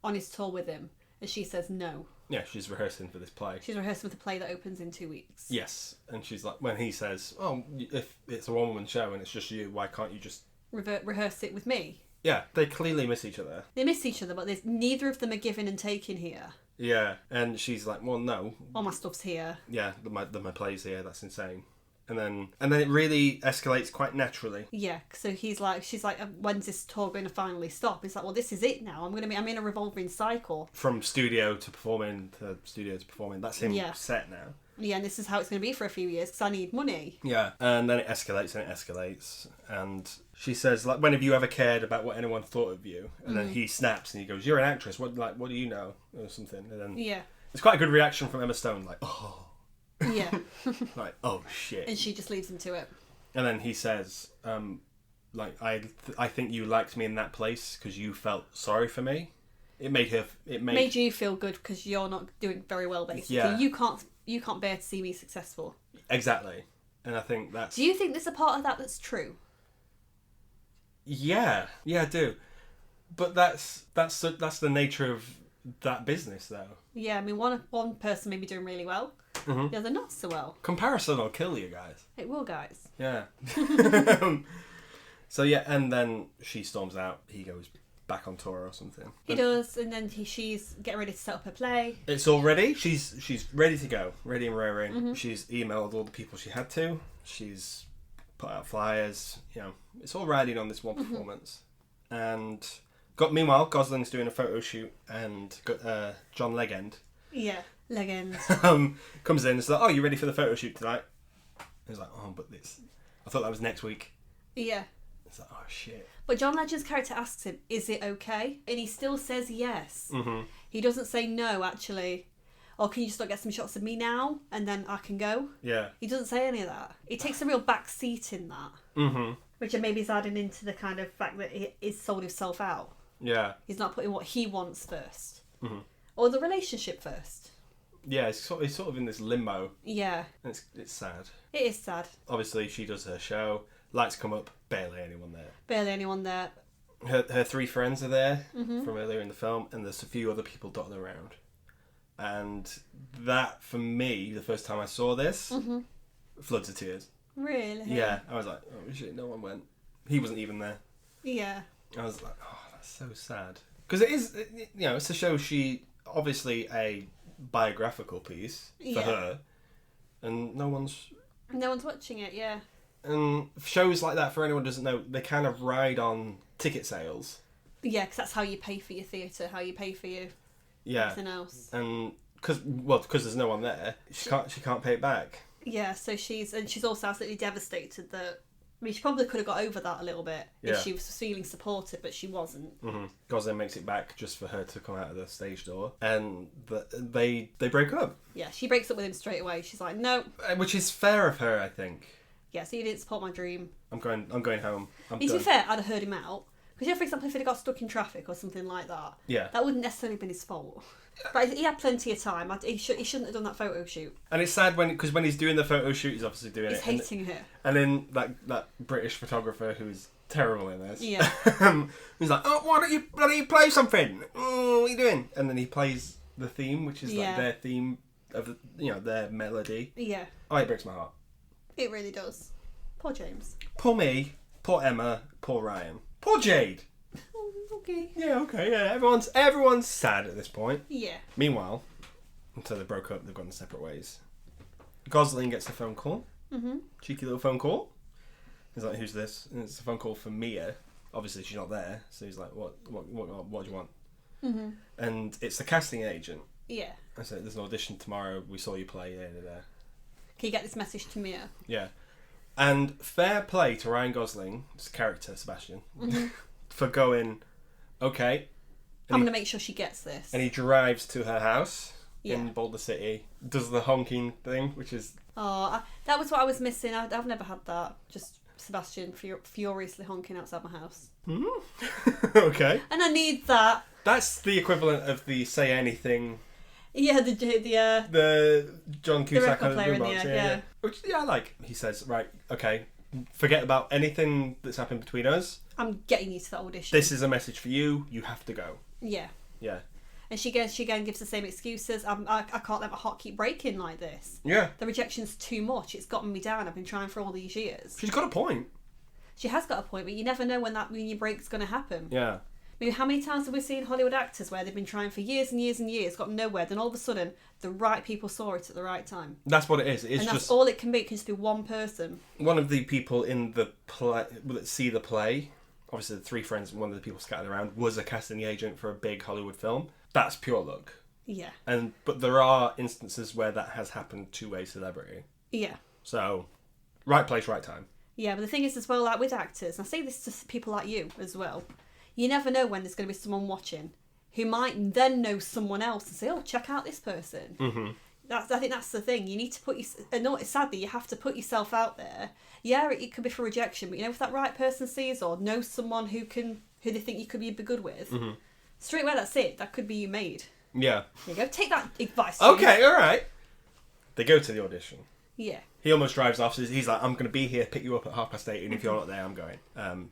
on his tour with him, and she says no. Yeah, she's rehearsing for this play. She's rehearsing with a play that opens in 2 weeks. Yes, and she's like, when he says, oh, if it's a one-woman show and it's just you, why can't you just... rehearse it with me? Yeah, they clearly miss each other. They miss each other, but neither of them are giving and taking here. Yeah, and she's like, well, no. All my stuff's here. Yeah, my play's here, that's insane. And then it really escalates quite naturally. Yeah, so she's like, when's this tour going to finally stop? It's like, well, this is it now. I'm in a revolving cycle. From studio to performing to studio to performing. That's him set now. Yeah, and this is how it's going to be for a few years because I need money. Yeah, and then it escalates and it escalates. And she says, like, when have you ever cared about what anyone thought of you? And then he snaps and he goes, you're an actress. What do you know? Or something. And then it's quite a good reaction from Emma Stone, like, oh. Yeah. Like, oh, shit. And she just leaves him to it. And then he says, I think you liked me in that place because you felt sorry for me. It made you feel good because you're not doing very well, basically. Yeah. You can't bear to see me successful. Exactly. And I think that's... Do you think there's a part of that that's true? Yeah, I do. But that's the nature of that business, though. Yeah, I mean, one person may be doing really well, the other not so well. Comparison will kill you guys. It will, guys. Yeah. So yeah, and then she storms out. He goes back on tour or something. He does, and then she's getting ready to set up her play. It's all ready. She's ready to go, ready and raring. She's emailed all the people she had to. She's put out flyers. It's all riding on this one performance. And meanwhile, Gosling's doing a photo shoot, and John Legend. Yeah, Legend. Comes in and says, "Oh, you ready for the photo shoot tonight?" He's like, "Oh, but I thought that was next week." Yeah. It's like, oh shit. But John Legend's character asks him, "Is it okay?" And he still says yes. He doesn't say no, actually. Or can you just not get some shots of me now and then I can go? Yeah. He doesn't say any of that. He takes a real back seat in that. Which maybe is adding into the kind of fact that he's sold himself out. Yeah. He's not putting what he wants first. Or the relationship first. Yeah, he's sort of in this limbo. Yeah. And it's sad. It is sad. Obviously, she does her show. Lights come up. Barely anyone there. Barely anyone there. Her three friends are there from earlier in the film, and there's a few other people dotted around. And that, for me, the first time I saw this, floods of tears. Really? Yeah, I was like, oh shit, no one went. He wasn't even there. Yeah. I was like, oh, that's so sad. Because it is, it's a show obviously a biographical piece for her, and no one's watching it, yeah. And shows like that, for anyone who doesn't know, they kind of ride on ticket sales. Yeah, because that's how you pay for your theatre, how you pay for your everything else. And because there's no one there, she can't pay it back. Yeah, so she's also absolutely devastated that. I mean, she probably could have got over that a little bit if she was feeling supported, but she wasn't. Gosling makes it back just for her to come out of the stage door, and they break up. Yeah, she breaks up with him straight away. She's like, no. Which is fair of her, I think. Yeah, so you didn't support my dream. I'm going home. To be fair, I'd have heard him out. Because, for example, if he'd got stuck in traffic or something like that, that wouldn't necessarily have been his fault. But he had plenty of time. He shouldn't have done that photo shoot. And it's sad because when he's doing the photo shoot, he's obviously doing he's hating her. And then that British photographer who's terrible in this. Yeah. He's like, oh, why don't you bloody play something? Oh, what are you doing? And then he plays the theme, which is like their theme of their melody. Yeah. Oh, it breaks my heart. It really does. Poor James. Poor me. Poor Emma. Poor Ryan. Poor Jade. Oh, okay. Yeah, okay, yeah. Everyone's sad at this point. Yeah. Meanwhile, until they broke up, they've gone separate ways. Gosling gets a phone call. Cheeky little phone call. He's like, who's this? And it's a phone call for Mia. Obviously, she's not there. So he's like, what do you want? Mm-hmm. And it's the casting agent. Yeah. I said, there's an audition tomorrow. We saw you play. Can you get this message to Mia? Yeah. And fair play to Ryan Gosling's character, Sebastian, for going, okay. And I'm going to make sure she gets this. And he drives to her house in Boulder City, does the honking thing, which is... Oh, that was what I was missing. I've never had that. Just Sebastian furiously honking outside my house. Okay. And I need that. That's the equivalent of the Say Anything... Yeah, the John Cusack record player in the air, yeah. Which I like. He says, right, okay, forget about anything that's happened between us. I'm getting you to that audition. This is a message for you. You have to go. Yeah. Yeah. And she again gives the same excuses. I can't let my heart keep breaking like this. Yeah. The rejection's too much. It's gotten me down. I've been trying for all these years. She's got a point. She has got a point, but you never know when your break's going to happen. Yeah. I mean, how many times have we seen Hollywood actors where they've been trying for years and years and years, got nowhere, then all of a sudden the right people saw it at the right time. That's what it is. It's and that's just all it can be. It can just be one person. One of the people in the play that see the play, obviously the three friends, one of the people scattered around, was a casting agent for a big Hollywood film. That's pure luck. Yeah. But there are instances where that has happened to a celebrity. Yeah. So, right place, right time. Yeah, but the thing is as well, like with actors, and I say this to people like you as well, you never know when there's going to be someone watching who might then know someone else and say, oh, check out this person. Mm-hmm. I think that's the thing. You need to put sadly, you have to put yourself out there. Yeah, it could be for rejection, but if that right person sees or knows someone who they think you could be good with, straight away, that's it. That could be you made. Yeah. There you go. Take that advice. Okay, all right. They go to the audition. Yeah. He almost drives off. So he's like, I'm going to be here, pick you up at 8:30, and if you're not there, I'm going.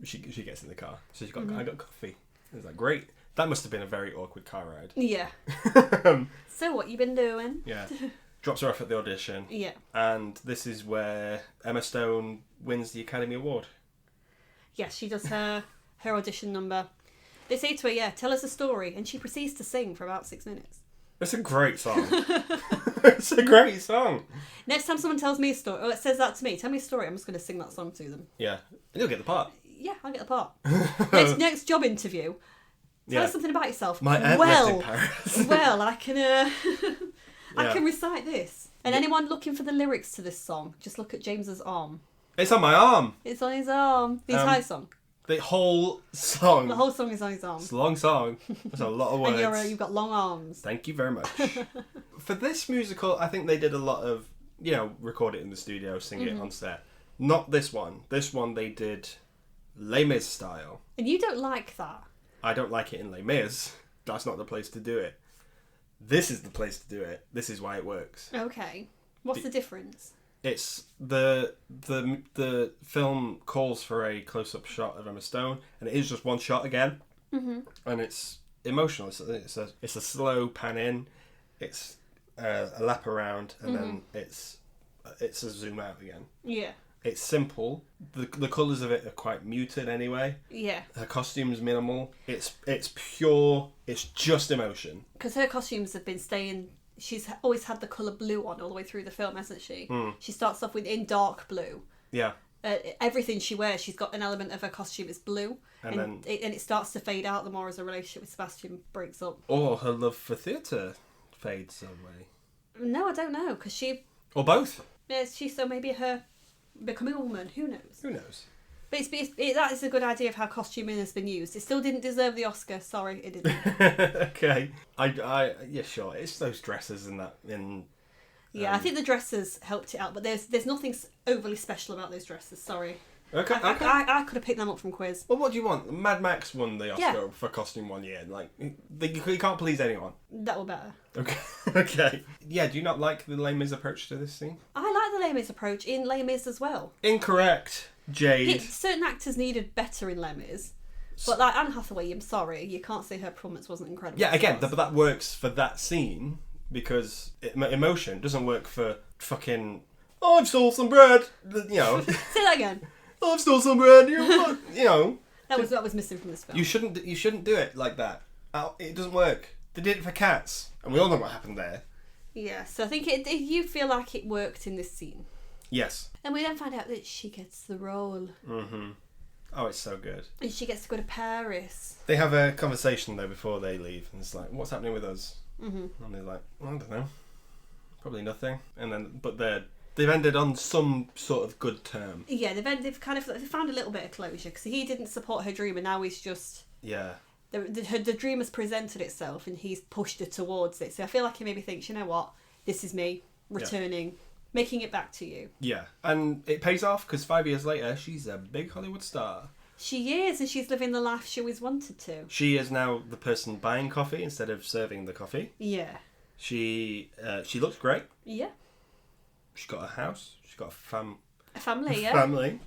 She gets in the car. So she's got, I got coffee. It's like, great. That must have been a very awkward car ride. Yeah. So what you been doing? Yeah. Drops her off at the audition. Yeah. And this is where Emma Stone wins the Academy Award. Yes, she does her audition number. They say to her, yeah, tell us a story. And she proceeds to sing for about 6 minutes. It's a great song. It's a great song. Next time someone tells me a story, or it says that to me, tell me a story, I'm just going to sing that song to them. Yeah. And you'll get the part. Yeah, I'll get the part. next job interview. Tell us something about yourself. My aunt lived in Paris. Well, I can I can recite this. And anyone looking for the lyrics to this song, just look at James's arm. It's on my arm. It's on his arm. The entire song. The whole song. The whole song is on his arm. It's a long song. That's a lot of words. And you've got long arms. Thank you very much. For this musical, I think they did a lot of, record it in the studio, sing it on set. Not this one. This one they did Les Mis style. And you don't like that. I don't like it in Les Mis. That's not the place to do it. This is the place to do it. This is why it works. Okay. What's the difference? It's the film calls for a close-up shot of Emma Stone, and it is just one shot again, and it's emotional. It's a slow pan in, it's a lap around, and then it's a zoom out again. Yeah. It's simple. The colours of it are quite muted anyway. Yeah. Her costume's minimal. It's pure. It's just emotion. Because her costumes have been staying. She's always had the colour blue on all the way through the film, hasn't she? She starts off in dark blue. Yeah. Everything she wears, she's got an element of her costume is blue, and it starts to fade out the more as her relationship with Sebastian breaks up. Or her love for theatre fades away. No, I don't know, because she... Or both. Yeah, so maybe her becoming a woman, who knows? Who knows? But that is a good idea of how costuming has been used. It still didn't deserve the Oscar. Sorry, it didn't. Okay. Yeah, sure. It's those dresses and that. Yeah, I think the dresses helped it out, but there's nothing overly special about those dresses. Sorry. Okay. I could have picked them up from quiz. Well, what do you want? Mad Max won the Oscar for costume one year. Like, you can't please anyone. That were better. Okay. Okay. Yeah. Do you not like the Les Mis approach to this scene? I like the Les Mis approach in Les Mis as well. Incorrect, Jade. Certain actors needed better in Les Mis. But like Anne Hathaway, I'm sorry, you can't say her performance wasn't incredible. Yeah, again, but that works for that scene because emotion doesn't work for fucking. Oh, I've stole some bread. Say that again. Oh, I've stole some bread. That was missing from this film. You shouldn't do it like that. It doesn't work. They did it for Cats, and we all know what happened there. Yeah, so I think you feel like it worked in this scene. Yes. And we then find out that she gets the role. Mm-hmm. Oh, it's so good. And she gets to go to Paris. They have a conversation, though, before they leave. And it's like, what's happening with us? Mm-hmm. And they're like, I don't know. Probably nothing. And then, but they've ended on some sort of good term. Yeah, they've found a little bit of closure, because he didn't support her dream, and now he's just... Yeah. The dream has presented itself, and he's pushed her towards it. So I feel like he maybe thinks, you know what, this is me returning, making it back to you. Yeah, and it pays off, because 5 years later, she's a big Hollywood star. She is, and she's living the life she always wanted to. She is now the person buying coffee instead of serving the coffee. Yeah. She looks great. Yeah. She's got a house. She's got a family, yeah. Family.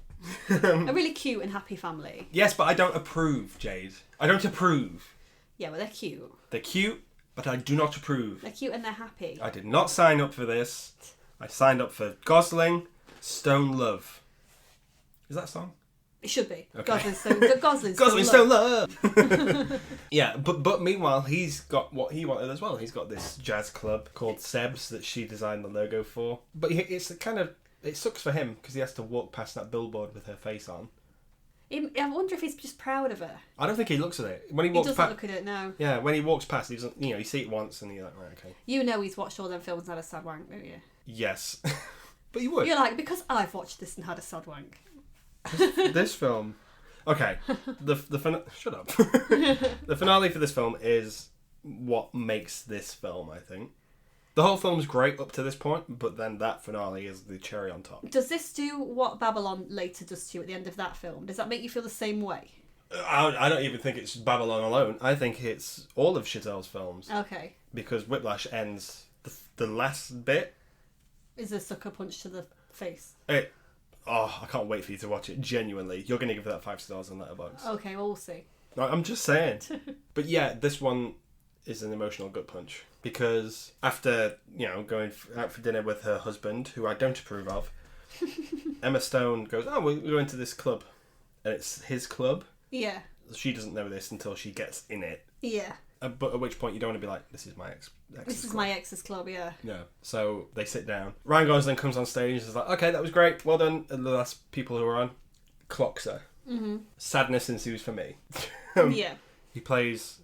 A really cute and happy family. Yes, but I don't approve, Jade. I don't approve. Yeah, well, they're cute. They're cute, but I do not approve. They're cute and they're happy. I did not sign up for this. I signed up for Gosling, Stone Love. Is that a song? It should be. Okay. Gosling, Stone Love. Yeah, but meanwhile, he's got what he wanted as well. He's got this jazz club called Seb's that she designed the logo for. But it's it sucks for him because he has to walk past that billboard with her face on. I wonder if he's just proud of her. I don't think he looks at it when he He walks doesn't past. look at it, no. Yeah, when he walks past, he doesn't. You see it once, and you're like, right, okay. You know he's watched all them films and had a sad wank, don't you? Yes, but you would. You're like, because I've watched this and had a sad wank. This film. Okay, shut up. The finale for this film is what makes this film, I think. The whole film's great up to this point, but then that finale is the cherry on top. Does this do what Babylon later does to you at the end of that film? Does that make you feel the same way? I don't even think it's Babylon alone. I think it's all of Chazelle's films. Okay. Because Whiplash ends the last bit. Is a sucker punch to the face. I can't wait for you to watch it. Genuinely, you're going to give that 5 stars on Letterboxd. Okay, well, we'll see. I'm just saying. But yeah, this one is an emotional gut punch because after going out for dinner with her husband, who I don't approve of, Emma Stone goes, "Oh, we're going to this club," and it's his club. Yeah. She doesn't know this until she gets in it. Yeah. But at which point you don't want to be like, "This is my ex." This is my ex's club, yeah. Yeah. So they sit down. Ryan Gosling comes on stage and is like, "Okay, that was great. Well done." And the last people who are on clocks her. Mm-hmm. Sadness ensues for me. Yeah. He plays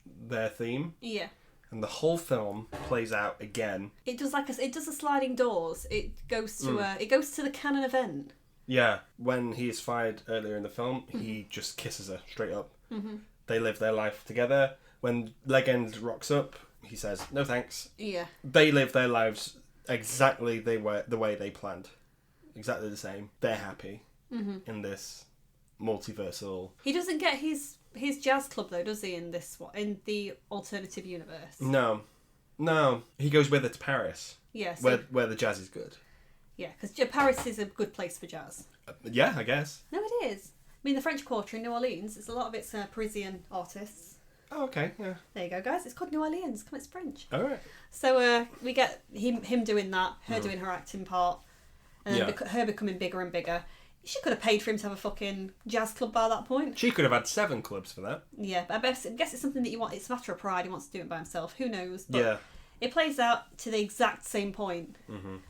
their theme. Yeah. And the whole film plays out again. It does the sliding doors. It goes to the canon event. Yeah. When he is fired earlier in the film, he just kisses her straight up. Mm-hmm. They live their life together. When Legend rocks up, he says, "No thanks." Yeah. They live their lives exactly the way they planned. Exactly the same. They're happy in this multiversal... He doesn't get his jazz club though, does he, in the alternative universe? No. He goes with her to Paris. Yes. Where the jazz is good. Yeah, because Paris is a good place for jazz. Yeah, I guess. No, it is. I mean, the French Quarter in New Orleans, it's a lot of it's Parisian artists. Oh, okay, yeah. There you go, guys. It's called New Orleans. Come, it's French. All right. So we get him doing that, her doing her acting part, and then her becoming bigger and bigger. She could have paid for him to have a fucking jazz club by that point. She could have had 7 clubs for that. Yeah, but I guess it's something that you want. It's a matter of pride. He wants to do it by himself. Who knows? But yeah. It plays out to the exact same point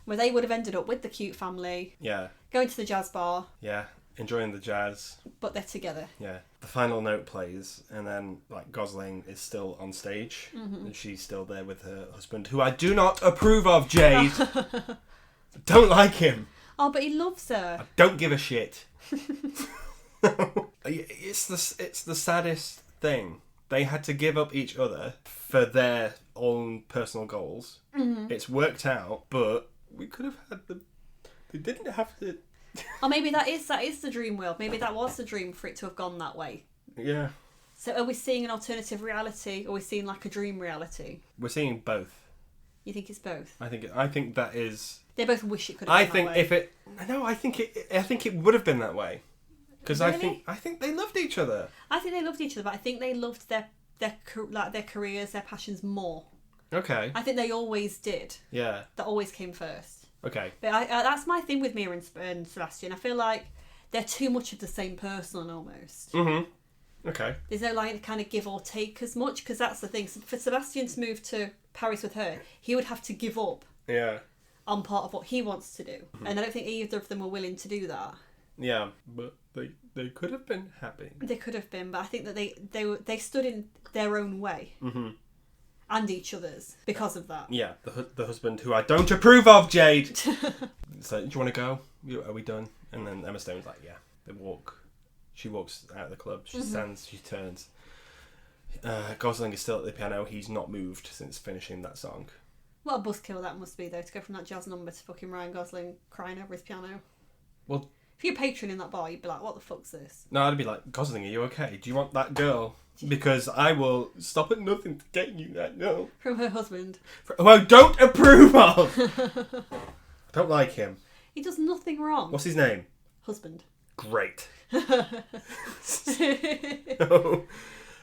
where they would have ended up with the cute family. Yeah. Going to the jazz bar. Yeah. Enjoying the jazz. But they're together. Yeah. The final note plays, and then Gosling is still on stage, and she's still there with her husband, who I do not approve of, Jade. Don't like him. Oh, but he loves her. I don't give a shit. It's the saddest thing. They had to give up each other for their own personal goals. It's worked out, but we could have had them. They didn't have to. Or maybe that is the dream world. Maybe that was the dream for it to have gone that way. Yeah. So are we seeing an alternative reality, or are we seeing like a dream reality? We're seeing both. You think it's both? I think that is. They both wish it could have been that way. I think it would have been that way. Because Really? I think they loved each other. I think they loved each other, but I think they loved their careers, their passions more. Okay. I think they always did. Yeah. That always came first. Okay. But that's my thing with Mia and Sebastian. I feel like they're too much of the same person almost. Mm-hmm. Okay. There's no like kind of give or take as much, because that's the thing. So for Sebastian to move to Paris with her, he would have to give up Yeah. on part of what he wants to do. And I don't think either of them were willing to do that. Yeah, but they could have been happy. They could have been, but I think that they stood in their own way. Mm-hmm. And each other's because of that. Yeah, the husband who I don't approve of, Jade. So, do you want to go? Are we done? And then Emma Stone's like, yeah. They walk. She walks out of the club. She stands. She turns. Gosling is still at the piano. He's not moved since finishing that song. What a buzzkill that must be, though, to go from that jazz number to fucking Ryan Gosling crying over his piano. Well, if you're a patron in that bar, you'd be like, what the fuck's this? No, I'd be like, Gosling, are you okay? Do you want that girl? Because I will stop at nothing to get you that girl. From her husband. Who I don't approve of. I don't like him. He does nothing wrong. What's his name? Husband. Great.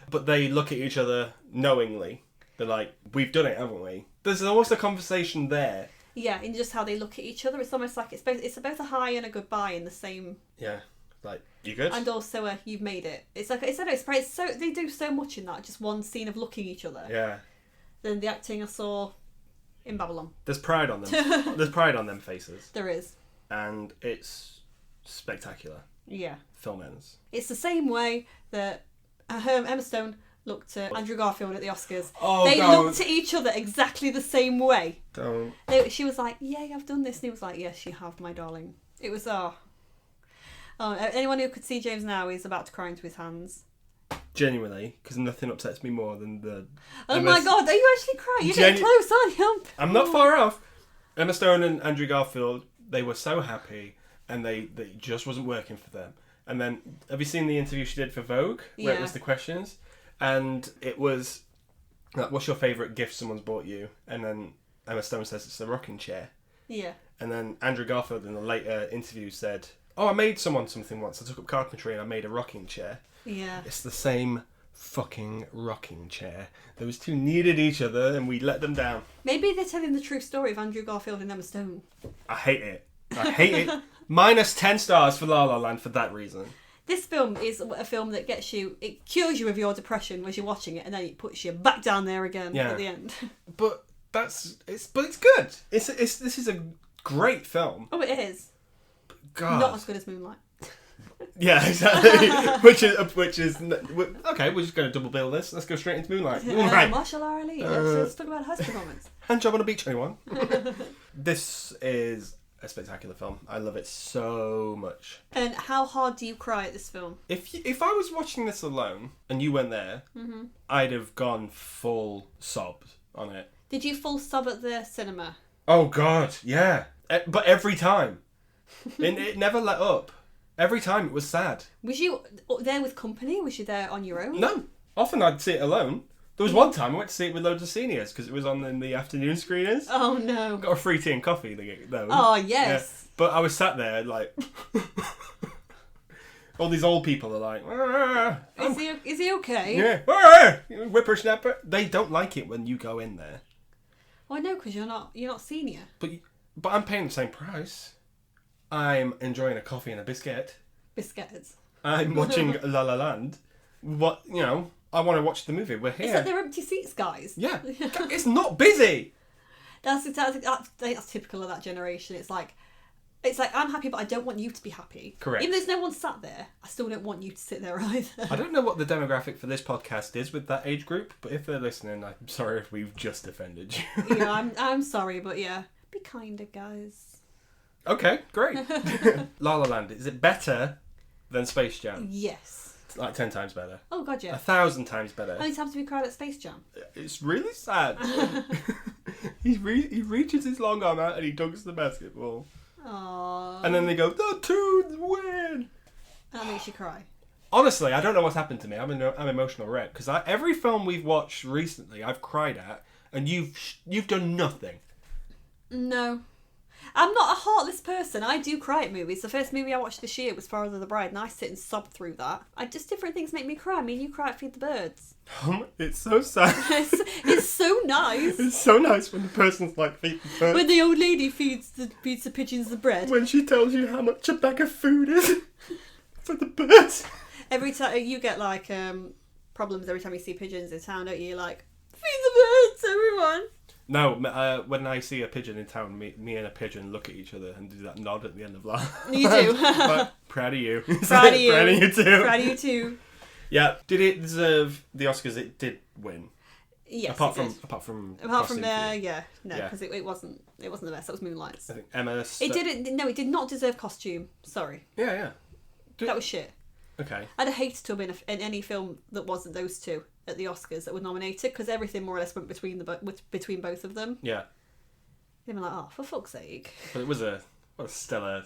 But they look at each other knowingly. They're like, we've done it, haven't we? There's almost a conversation there. Yeah, in just how they look at each other. It's almost like it's both a hi and a goodbye in the same... Yeah. Like, you good? And also you've made it. It's like, it's so, they do so much in that, just one scene of looking at each other. Yeah. Than the acting I saw in Babylon. There's pride on them. There's pride on them faces. There is. And it's spectacular. Yeah. Film ends. It's the same way that Emma Stone looked at Andrew Garfield at the Oscars. Oh, they don't. looked at each other exactly the same way. Don't. She was like, "Yay, I've done this," and he was like, "Yes, you have, my darling." It was anyone who could see James now is about to cry into his hands. Genuinely, because nothing upsets me more than the... Oh my God, are you actually crying? You're getting close, aren't you? I'm not far off. Emma Stone and Andrew Garfield, they were so happy, and they just wasn't working for them. And then, have you seen the interview she did for Vogue? Where it was the questions? And it was, like, what's your favourite gift someone's bought you? And then Emma Stone says it's a rocking chair. Yeah. And then Andrew Garfield in the later interview said, oh, I made someone something once. I took up carpentry and I made a rocking chair. Yeah. It's the same fucking rocking chair. Those two needed each other and we let them down. Maybe they're telling the true story of Andrew Garfield and Emma Stone. I hate it. I hate it. Minus 10 stars for La La Land for that reason. This film is a film that gets you, it cures you of your depression as you're watching it, and then it puts you back down there again at the end. But it's good. This is a great film. Oh, it is. God. Not as good as Moonlight. Yeah, exactly. which is okay. We're just going to double bill this. Let's go straight into Moonlight. Moonlight. Marshall R. Ali. Let's talk about her performance. Hand job on a beach, anyone? This is a spectacular film. I love it so much. And how hard do you cry at this film? If I was watching this alone and you weren't there, I'd have gone full sob on it. Did you full sob at the cinema? Oh God, yeah. But every time, it never let up. Every time it was sad. Was you there with company? Was you there on your own? No. Often I'd see it alone. There was one time I went to see it with loads of seniors because it was on in the afternoon screeners. Oh no. Got a free tea and coffee though. Oh yes. Yeah. But I was sat there like... all these old people are like... Is he okay? Yeah. Whippersnapper. They don't like it when you go in there. Well, I know, because you're not senior. But I'm paying the same price. I'm enjoying a coffee and a biscuit. Biscuits. I'm watching La La Land. I want to watch the movie. We're here. It's like they're empty seats, guys. Yeah. It's not busy. That's typical of that generation. It's like I'm happy, but I don't want you to be happy. Correct. Even though there's no one sat there, I still don't want you to sit there either. I don't know what the demographic for this podcast is with that age group, but if they're listening, I'm sorry if we've just offended you. Yeah, I'm sorry, but yeah, be kinder, guys. Okay, great. La La Land, is it better than Space Jam? Yes. It's like 10 times better. Oh god, yeah. 1,000 times better. How many times have you cried at Space Jam? It's really sad. He reaches his long arm out and he dunks the basketball. Aww. And then they go, the Toons win! And that makes you cry. Honestly, I don't know what's happened to me. I'm emotional wreck because every film we've watched recently, I've cried at, and you've done nothing. No. I'm not a heartless person. I do cry at movies. The first movie I watched this year was Father of the Bride, and I sit and sob through that. Different things make me cry. I mean, you cry at Feed the Birds. It's so sad. It's so nice. It's so nice when the person's like, feed the birds. When the old lady feeds the pigeons the bread. When she tells you how much a bag of food is for the birds. Every time you get problems every time you see pigeons in town, don't you? You're like, feed the birds, everyone. No, when I see a pigeon in town, me and a pigeon look at each other and do that nod at the end of La. You do. But proud of you. Proud of you. Proud of you too. Proud of you too. Yeah. Did it deserve the Oscars? It did win. Yes. Apart it from did. Gosling for you. yeah, no, Yeah. because it wasn't the best. That was Moonlight's. I think Emma. It didn't. No, it did not deserve costume. Sorry, Yeah. that was shit. Okay. I'd have hated to have been in any film that wasn't those two at the Oscars that were nominated, because everything more or less went between both of them. Yeah. They were like, oh, for fuck's sake! But it was what a stellar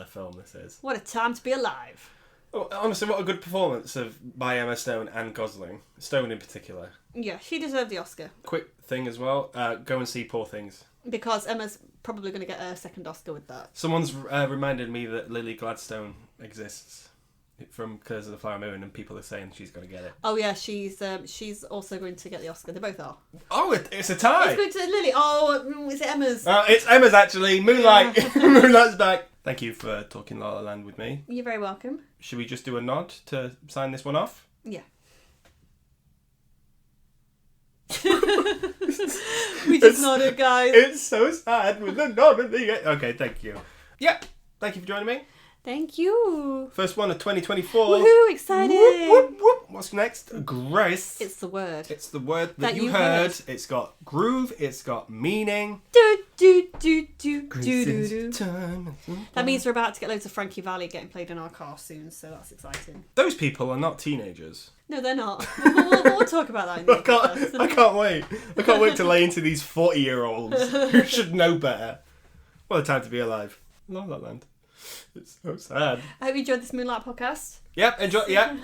film this is. What a time to be alive! Oh, honestly, what a good performance by Emma Stone and Gosling. Stone in particular. Yeah, she deserved the Oscar. Quick thing as well. Go and see Poor Things. Because Emma's probably going to get a second Oscar with that. Someone's reminded me that Lily Gladstone exists from Curse of the Flower Moon, and people are saying she's going to get it. Oh yeah, she's also going to get the Oscar. They both are. Oh, it's a tie. It's going to Lily. Oh, is it Emma's? It's Emma's actually. Moonlight. Yeah. Moonlight's back. Thank you for talking La La Land with me. You're very welcome. Should we just do a nod to sign this one off? Yeah. We just nodded, guys. It's so sad with the nod at the end. Okay, thank you. Yeah, thank you for joining me. Thank you. First one of 2024. Woohoo, excited. Whoop, whoop, whoop. What's next? Grace. It's the word. It's the word that you heard. It's got groove. It's got meaning. Do, do, do, do, Grace do, is do, do. time. That means we're about to get loads of Frankie Valli getting played in our car soon, so that's exciting. Those people are not teenagers. No, they're not. We'll talk about that in the podcast. I can't wait. I can't wait to lay into these 40-year-olds who should know better. What a time to be alive. La La Land. It's so sad. I hope you enjoyed this Moonlight podcast. Yep, enjoy. Yep.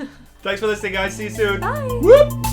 Thanks for listening, guys. See you soon. Bye. Whoop.